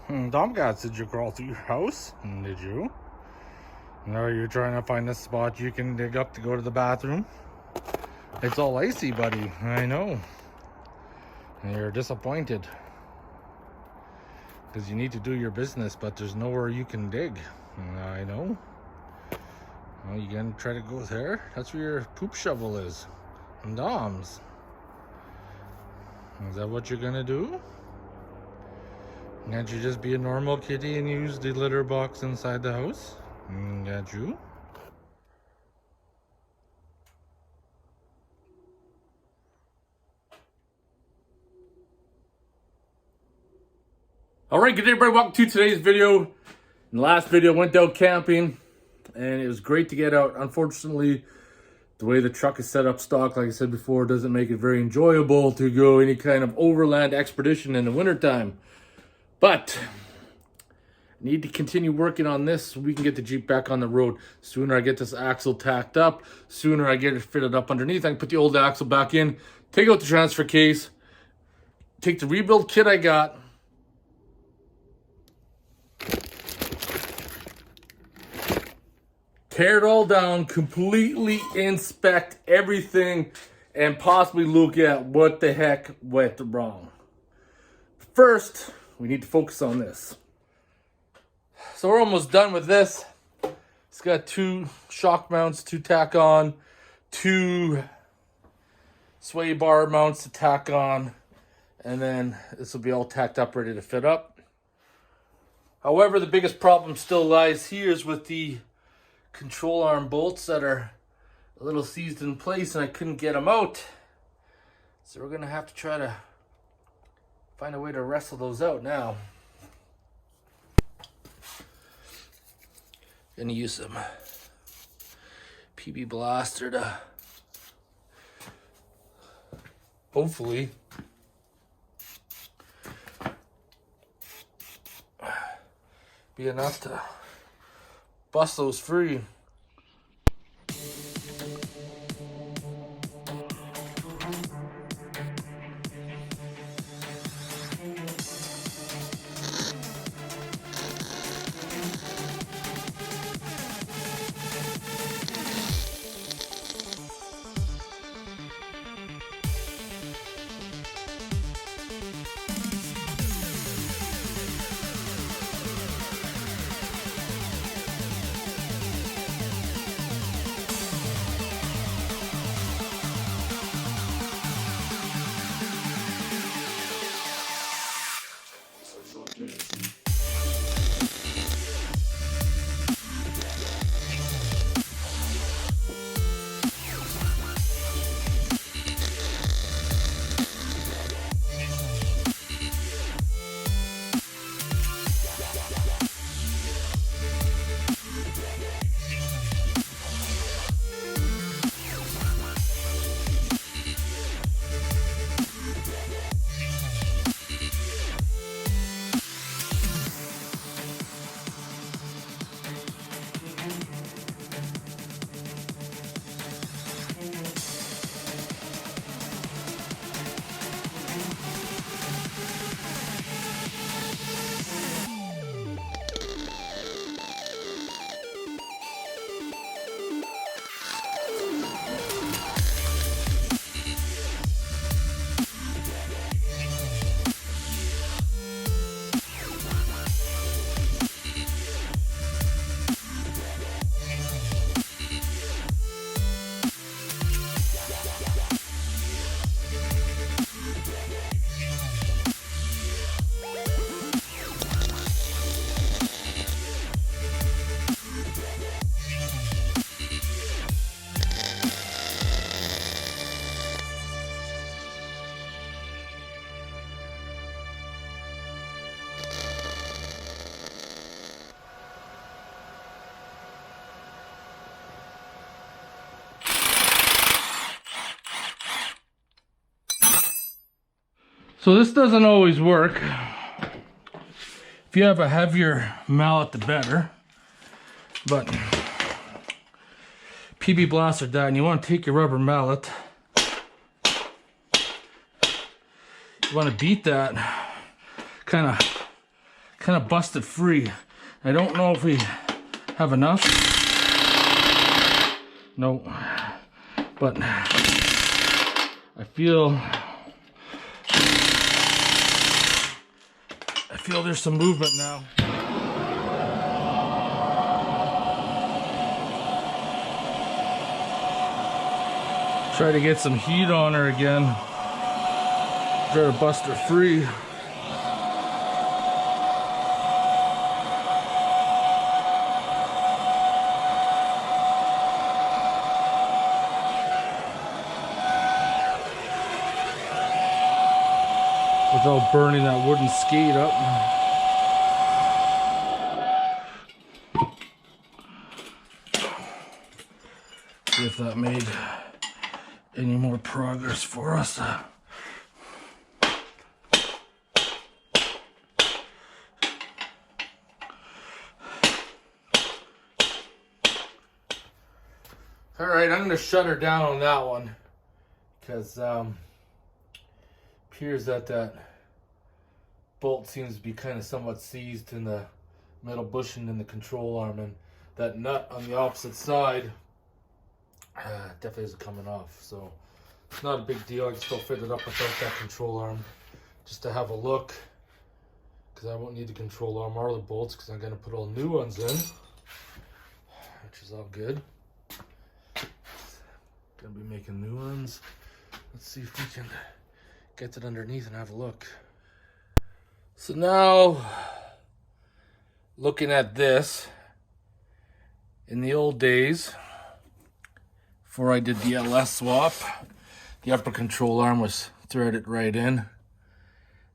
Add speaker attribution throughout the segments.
Speaker 1: Tomcats, did you crawl through your house? Did you? No, you're trying to find a spot you can dig up to go to the bathroom? It's all icy, buddy. I know. And you're disappointed. Because you need to do your business, but there's nowhere you can dig. I know. Well, you gonna try to go there? That's where your poop shovel is. And Dom's. Is that what you're gonna do? Can't you just be a normal kitty and use the litter box inside the house? Can't you?
Speaker 2: Alright, good day everybody, welcome to today's video. In the last video, I went out camping and it was great to get out. Unfortunately, the way the truck is set up stock, like I said before, doesn't make it very enjoyable to go any kind of overland expedition in the wintertime. But I need to continue working on this so we can get the Jeep back on the road. Sooner I get this axle tacked up, sooner I get it fitted up underneath, I can put the old axle back in, take out the transfer case, take the rebuild kit I got, tear it all down, completely inspect everything, and possibly look at what the heck went wrong. First, we need to focus on this. So we're almost done with this. It's got 2 shock mounts to tack on, 2 sway bar mounts to tack on, and then this will be all tacked up, ready to fit up. However, the biggest problem still lies here is with the control arm bolts that are a little seized in place and I couldn't get them out. So we're gonna have to try to find a way to wrestle those out now. Gonna use some PB Blaster to hopefully be enough to bust those free. So this doesn't always work. If you have a heavier mallet, the better. But PB Blaster died, and you want to take your rubber mallet. You want to beat that kind of kind of busted free. I don't know if we have enough. No, but I feel there's some movement now. Try to get some heat on her again. Try to bust her free. Without burning that wooden skate up. See if that made any more progress for us. All right, I'm gonna shut her down on that one because appears that bolt seems to be kind of somewhat seized in the metal bushing in the control arm, and that nut on the opposite side definitely isn't coming off. So it's not a big deal. I can still fit it up without that control arm just to have a look, because I won't need the control arm or the bolts because I'm going to put all new ones in, which is all good. Gonna be making new ones. Let's see if we can get it underneath and have a look. So now, looking at this, in the old days, before I did the LS swap, the upper control arm was threaded right in.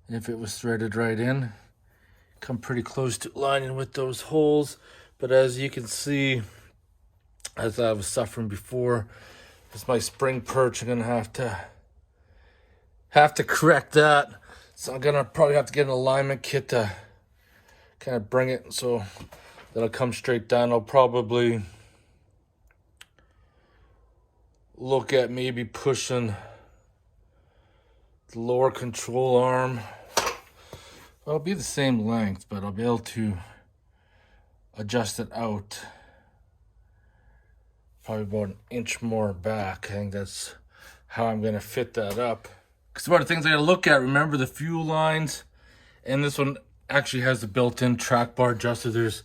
Speaker 2: And if it was threaded right in, come pretty close to lining with those holes. But as you can see, as I was suffering before, it's my spring perch. I'm gonna have to correct that. So I'm gonna probably have to get an alignment kit to kind of bring it so that'll come straight down. I'll probably look at maybe pushing the lower control arm. Well, it'll be the same length, but I'll be able to adjust it out probably about an inch more back. I think that's how I'm gonna fit that up. Because one of the things I gotta look at, remember the fuel lines, and this one actually has the built-in track bar adjuster. There's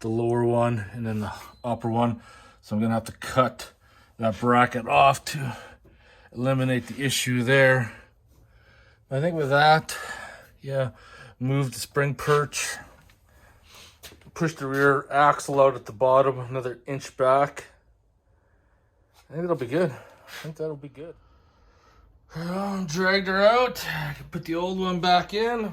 Speaker 2: the lower one and then the upper one. So I'm gonna have to cut that bracket off to eliminate the issue there. I think with that, yeah, move the spring perch, push the rear axle out at the bottom another inch back. I think it'll be good. I think that'll be good. Dragged her out. I can put the old one back in.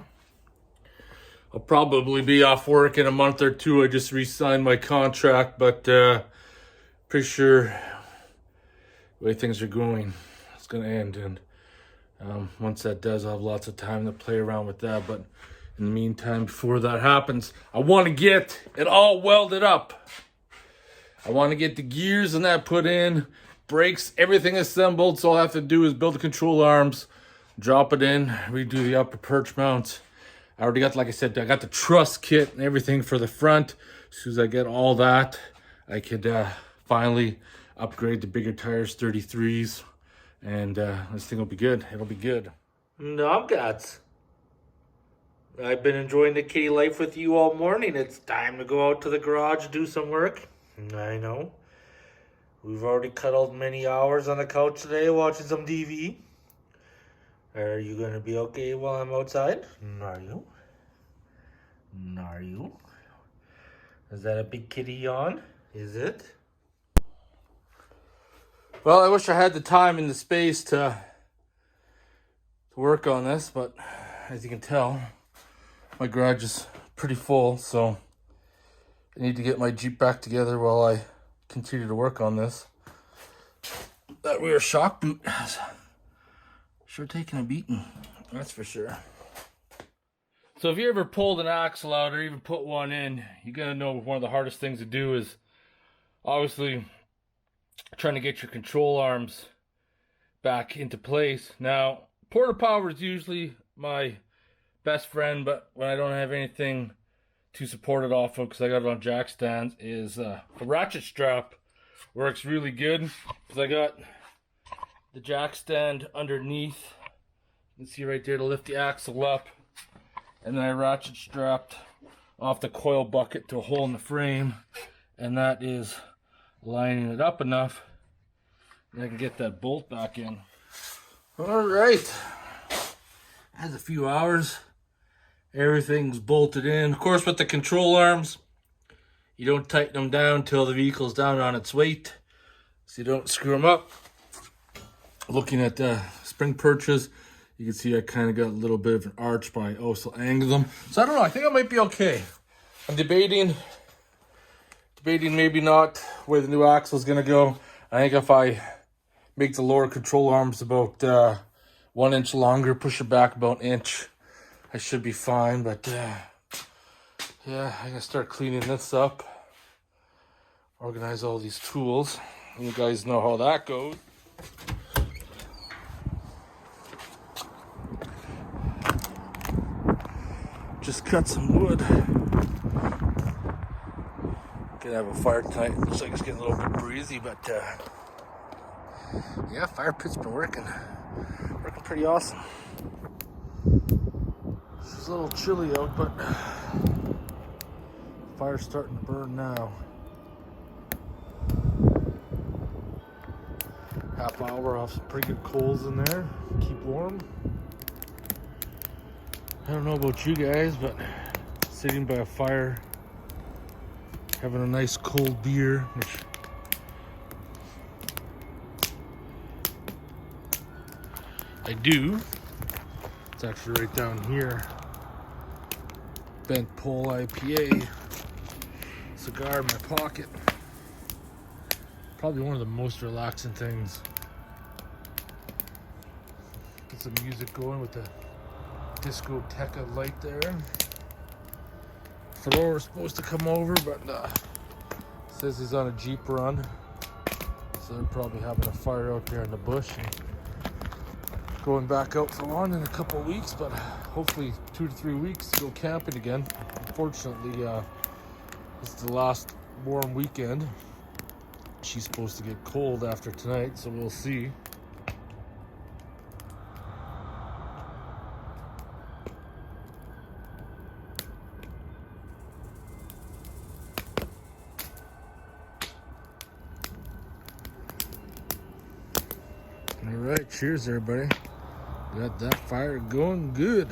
Speaker 2: I'll probably be off work in a month or two. I just re-signed my contract, but pretty sure the way things are going, it's going to end. And once that does, I'll have lots of time to play around with that. But in the meantime, before that happens, I want to get it all welded up. I want to get the gears and that put in, brakes, everything assembled. So all I have to do is build the control arms, drop it in, redo the upper perch mounts. I already got, like I said, I got the truss kit and everything for the front. As soon as I get all that, I could finally upgrade to bigger tires, 33s. And this thing will be good. It'll be good. Knobgots. I've been enjoying the kitty life with you all morning. It's time to go out to the garage, do some work. I know. We've already cuddled many hours on the couch today watching some TV. Are you going to be okay while I'm outside? Are you? Are you? Is that a big kitty yawn? Is it? Well, I wish I had the time and the space to work on this, but as you can tell, my garage is pretty full, so I need to get my Jeep back together while I continue to work on this. That rear shock boot has sure taking a beating, that's for sure. So if you ever pulled an axle out or even put one in, you're gonna know one of the hardest things to do is obviously trying to get your control arms back into place. Now, Porter Power is usually my best friend, but when I don't have anything to support it off of, because I got it on jack stands, is a ratchet strap. Works really good because I got the jack stand underneath. You can see right there to lift the axle up, and then I ratchet strapped off the coil bucket to a hole in the frame, and that is lining it up enough that I can get that bolt back in. All right, has a few hours. Everything's bolted in. Of course, with the control arms, you don't tighten them down till the vehicle's down on its weight, so you don't screw them up. Looking at the spring perches, you can see I kind of got a little bit of an arch, but I also angled them. So I don't know, I think I might be okay. I'm debating maybe not where the new axle is gonna go. I think if I make the lower control arms about 1 inch longer, push it back about an inch, I should be fine. But yeah, I'm gonna start cleaning this up, organize all these tools. You guys know how that goes. Just cut some wood. Gonna have a fire tonight. Looks like it's getting a little bit breezy, but yeah, fire pit's been working pretty awesome. It's a little chilly out, but fire's starting to burn now. Half hour off some pretty good coals in there. Keep warm. I don't know about you guys, but sitting by a fire, having a nice cold beer, which I do. It's actually right down here. Bent Pole IPA cigar in my pocket. Probably one of the most relaxing things. Get some music going with the discoteca light there. Thor's supposed to come over, but says he's on a Jeep run, so they're probably having a fire out there in the bush and going back out for one in a couple of weeks, but hopefully 2 to 3 weeks to go camping again. Unfortunately, this is the last warm weekend. She's supposed to get cold after tonight, so we'll see. All right, cheers everybody. Got that fire going good.